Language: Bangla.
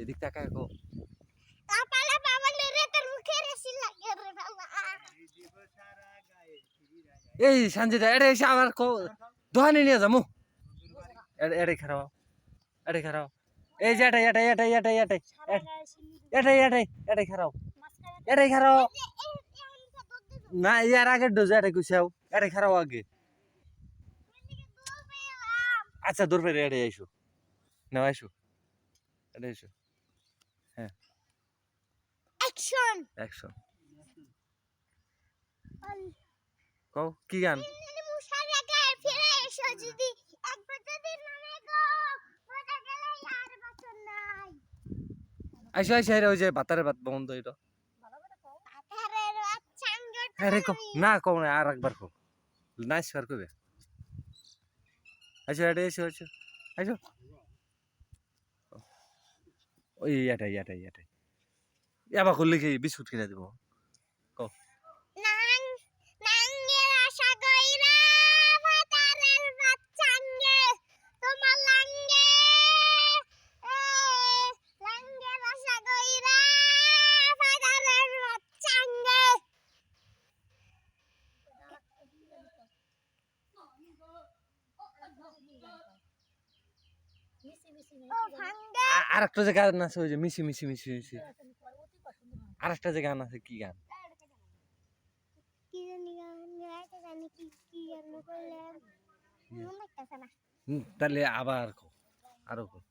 এদিক তাকায় কো কাপালে বাবালে রে তোর মুখে রেসি লাগে রে বাবা এই সঞ্জিতা এড়ে এসে আমার কো দোকানে নিয়ে যামু এড়ে খারাও এই যে এটাই খারাও না ইয়ার আগে ডোজা এটাই কুছাও এটাই খারাও আগে আচ্ছা দূর ফেরে এটাই আইসো না আইসো এটাই আইসো হ্যাঁ অ্যাকশন কও কি গান মুশারে গায়ে ফিরে এসো যদি একবার যদি নামে গো ওটা গেলে আর বাঁচন নাই আইসো ওই যে বাতারের বাত বন্ধ এটা পাথারের বাচ্চাঙ্গ হ্যাঁ রে কও না কও না আর একবার কও নাইস বার কবে আইসো আইসো ওই এটাই এবার করলে কি বিস্কুট কিনে দিব কও নাং নাঙ্গের আশা কইরা পাথারের বাচ্চাঙ্গে তোমার লাঙ্গে লাঙ্গের আশা কইরা পাথারের বাচ্চাঙ্গে ও ভাঙ্গে আর একটা যে গান আছে ওই যে মিশি আর একটা যে গান আছে কি গান কি জানি গান গাইতে জানি কি গান করলাম মনে লাগতেছে না তাহলে আবার কও আরো কও